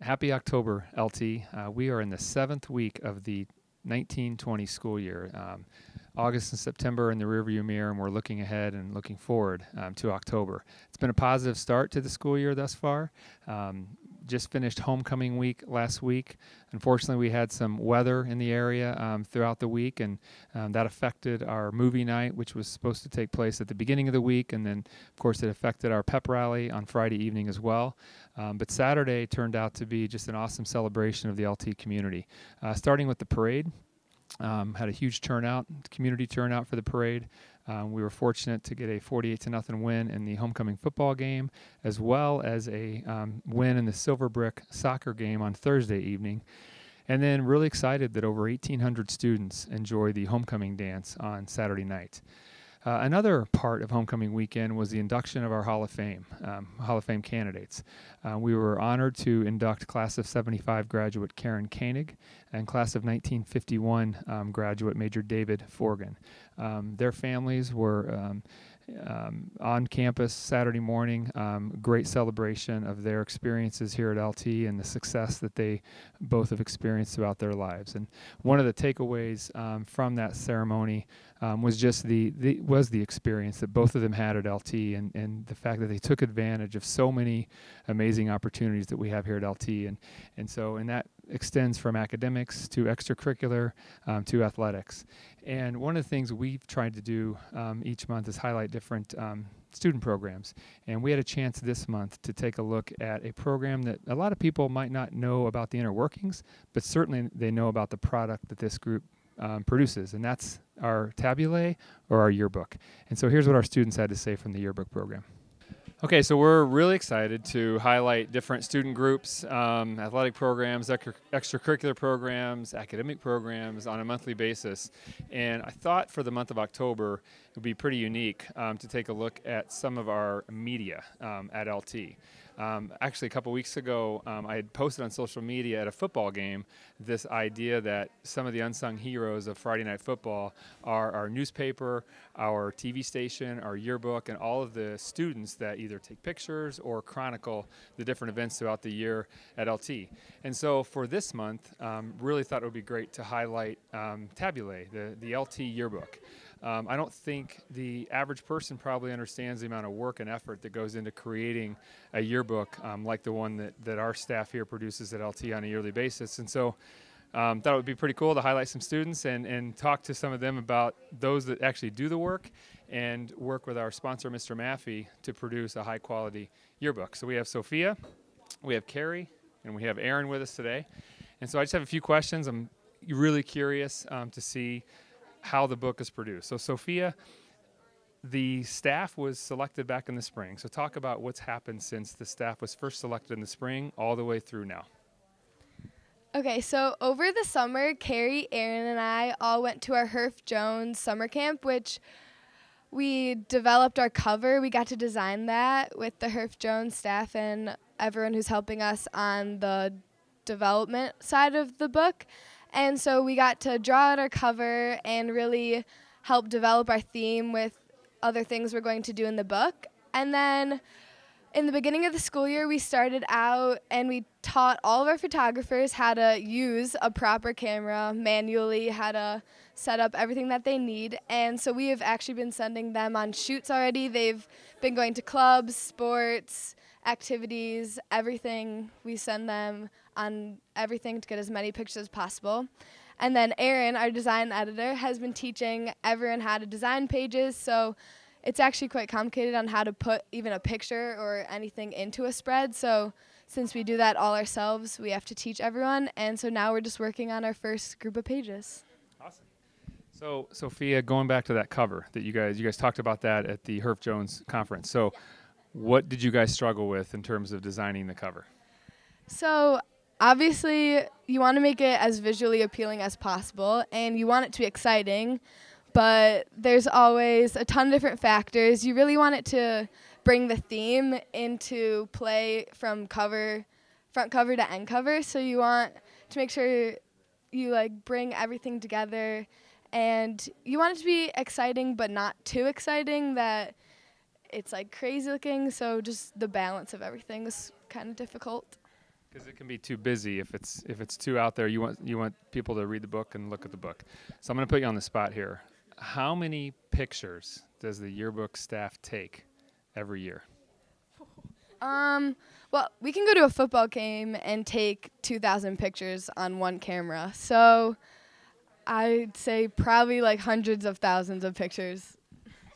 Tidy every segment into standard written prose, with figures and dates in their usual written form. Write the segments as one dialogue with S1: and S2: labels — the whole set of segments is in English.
S1: Happy October, LT. We are in the 7th week of the 1920 school year. August and September in the rearview mirror, and we're looking ahead and looking forward to October. It's been a positive start to the school year thus far. Just finished homecoming week last week. Unfortunately, we had some weather in the area throughout the week, and that affected our movie night, which was supposed to take place at the beginning of the week, and then, of course, it affected our pep rally on Friday evening as well. But Saturday turned out to be just an awesome celebration of the LT community, starting with the parade. Had a huge turnout, community turnout for the parade. We were fortunate to get a 48-0 win in the homecoming football game, as well as a win in the Silver Brick soccer game on Thursday evening. And then really excited that over 1,800 students enjoyed the homecoming dance on Saturday night. Another part of homecoming weekend was the induction of our Hall of Fame candidates. We were honored to induct class of 75 graduate Karen Koenig and class of 1951 graduate Major David Forgan. Their families were on campus Saturday morning. Great celebration of their experiences here at LT and the success that they both have experienced throughout their lives. And one of the takeaways from that ceremony was just the experience that both of them had at LT, and the fact that they took advantage of so many amazing opportunities that we have here at LT. And that extends from academics to extracurricular to athletics. And one of the things we've tried to do each month is highlight different student programs. And we had a chance this month to take a look at a program that a lot of people might not know about the inner workings, but certainly they know about the product that this group produces, and that's our tabulae or our yearbook. And so here's what our students had to say from the yearbook program. Okay, so we're really excited to highlight different student groups, athletic programs, extracurricular programs, academic programs on a monthly basis. And I thought for the month of October, it would be pretty unique to take a look at some of our media at LT. Actually, a couple weeks ago, I had posted on social media at a football game this idea that some of the unsung heroes of Friday Night Football are our newspaper, our TV station, our yearbook, and all of the students that either take pictures or chronicle the different events throughout the year at LT. And so for this month, really thought it would be great to highlight Tabulae, the LT yearbook. I don't think the average person probably understands the amount of work and effort that goes into creating a yearbook like the one that our staff here produces at LT on a yearly basis. And so thought it would be pretty cool to highlight some students and talk to some of them about those that actually do the work and work with our sponsor, Mr. Maffey, to produce a high-quality yearbook. So we have Sophia, we have Carrie, and we have Aaron with us today. And so I just have a few questions. I'm really curious to see how the book is produced. So Sophia, the staff was selected back in the spring. So talk about what's happened since the staff was first selected in the spring all the way through now.
S2: Okay, so over the summer, Carrie, Aaron, and I all went to our Herff Jones summer camp, which we developed our cover. We got to design that with the Herff Jones staff and everyone who's helping us on the development side of the book. And so we got to draw out our cover and really help develop our theme with other things we're going to do in the book. And then in the beginning of the school year, we started out and we taught all of our photographers how to use a proper camera manually, how to set up everything that they need. And so we have actually been sending them on shoots already. They've been going to clubs, sports, activities, everything. We send them on everything to get as many pictures as possible. And then Aaron, our design editor, has been teaching everyone how to design pages. So it's actually quite complicated on how to put even a picture or anything into a spread. So since we do that all ourselves, we have to teach everyone. And so now we're just working on our first group of pages.
S1: Awesome. So Sophia, going back to that cover that you guys talked about that at the Herff Jones conference. So what did you guys struggle with in terms of designing the cover?
S2: So obviously you want to make it as visually appealing as possible and you want it to be exciting, but there's always a ton of different factors. You really want it to bring the theme into play from front cover to end cover. So you want to make sure you bring everything together, and you want it to be exciting but not too exciting that it's crazy looking. So just the balance of everything is kind of difficult.
S1: Because it can be too busy if it's too out there. You want people to read the book and look at the book. So I'm going to put you on the spot here. How many pictures does the yearbook staff take every year?
S2: Well, we can go to a football game and take 2,000 pictures on one camera. So I'd say probably like hundreds of thousands of pictures.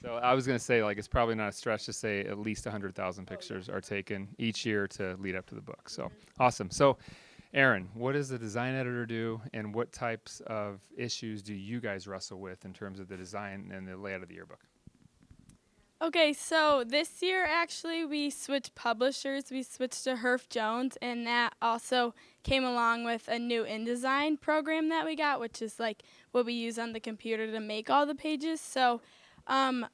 S1: So I was going to say, like, it's probably not a stretch to say at least 100,000 pictures are taken each year to lead up to the book. So awesome. So Aaron, what does the design editor do, and what types of issues do you guys wrestle with in terms of the design and the layout of the yearbook?
S3: Okay, so this year actually we switched publishers. We switched to Herf Jones, and that also came along with a new InDesign program that we got, which is like what we use on the computer to make all the pages. So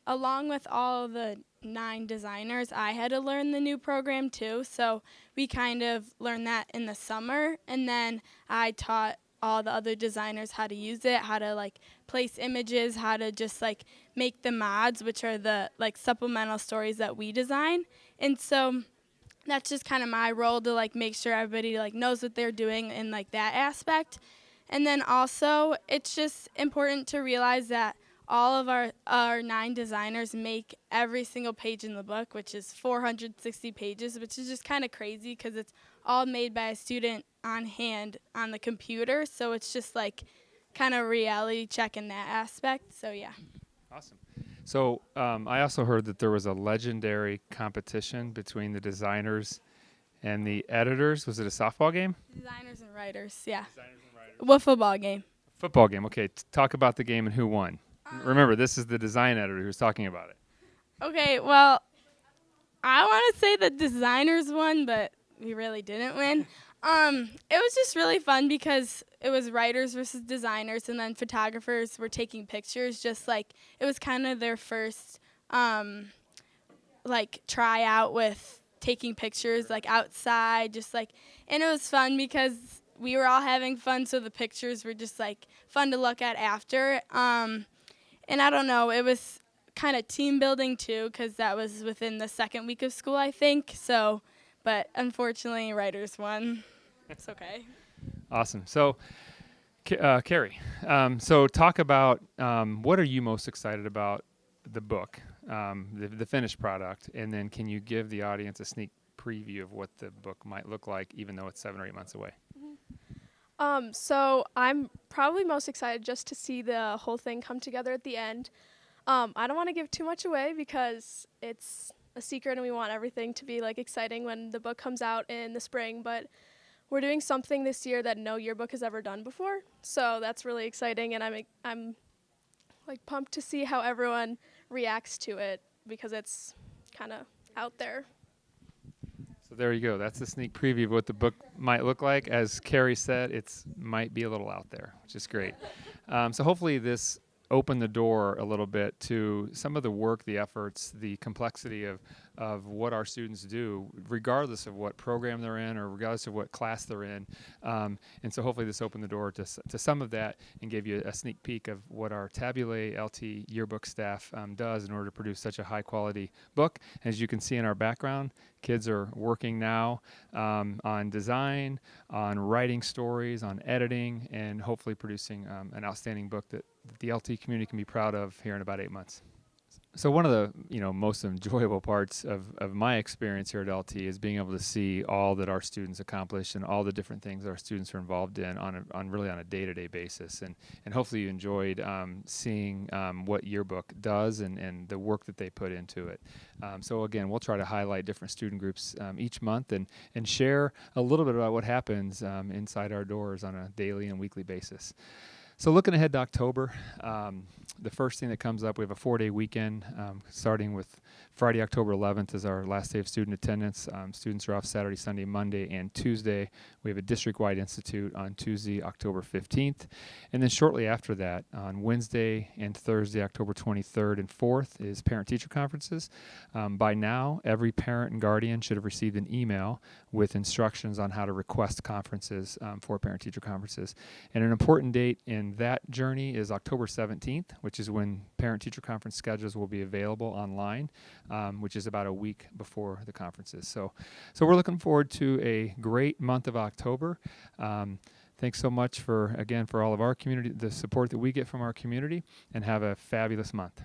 S3: along with all the 9 designers, I had to learn the new program too. So we kind of learned that in the summer, and then I taught all the other designers how to use it, how to like place images, how to just like make the mods, which are the like supplemental stories that we design. And so that's just kind of my role to like make sure everybody like knows what they're doing in like that aspect. And then also it's just important to realize that all of our 9 designers make every single page in the book, which is 460 pages, which is just kind of crazy because it's all made by a student on hand on the computer. So it's just like kind of reality check in that aspect. So yeah.
S1: Awesome. So I also heard that there was a legendary competition between the designers and the editors. Was it a softball game?
S3: Designers and writers, yeah.
S1: Designers and writers.
S3: What football game?
S1: Football game. Okay, talk about the game and who won. Remember, this is the design editor who's talking about it.
S3: Okay, well, I want to say the designers won, but we really didn't win. It was just really fun because it was writers versus designers, and then photographers were taking pictures. Just like it was kind of their first like try out with taking pictures like outside, just like, and it was fun because we were all having fun, so the pictures were just like fun to look at after. And I don't know, it was kind of team building too, because that was within the second week of school, I think. So, but unfortunately, writers won. It's okay.
S1: Awesome. So, Carrie, so talk about what are you most excited about the book, the finished product, and then can you give the audience a sneak preview of what the book might look like, even though it's 7 or 8 months away?
S4: So I'm probably most excited just to see the whole thing come together at the end. I don't want to give too much away because it's a secret and we want everything to be like exciting when the book comes out in the spring, but we're doing something this year that no yearbook has ever done before. So that's really exciting, and I'm like pumped to see how everyone reacts to it because it's kind of out there.
S1: So there you go. That's a sneak preview of what the book might look like. As Carrie said, it's might be a little out there, which is great. So hopefully this opened the door a little bit to some of the work, the efforts, the complexity of what our students do, regardless of what program they're in or regardless of what class they're in. And so hopefully this opened the door to some of that and gave you a sneak peek of what our Tabule LT yearbook staff does in order to produce such a high quality book. As you can see in our background, kids are working now on design, on writing stories, on editing, and hopefully producing an outstanding book that the LT community can be proud of here in about 8 months. So one of the most enjoyable parts of my experience here at LT is being able to see all that our students accomplish and all the different things our students are involved in on a day-to-day basis. And hopefully you enjoyed seeing what Yearbook does and the work that they put into it. So again, we'll try to highlight different student groups each month and share a little bit about what happens inside our doors on a daily and weekly basis. So looking ahead to October, the first thing that comes up, we have a 4-day weekend starting with Friday, October 11th is our last day of student attendance. Students are off Saturday, Sunday, Monday, and Tuesday. We have a district-wide institute on Tuesday, October 15th. And then shortly after that, on Wednesday and Thursday, October 23rd and 4th, is parent-teacher conferences. By now, every parent and guardian should have received an email with instructions on how to request conferences for parent-teacher conferences. And an important date in that journey is October 17th, which is when parent-teacher conference schedules will be available online. which is about a week before the conferences. So we're looking forward to a great month of October. Thanks so much for all of our community, the support that we get from our community, and have a fabulous month.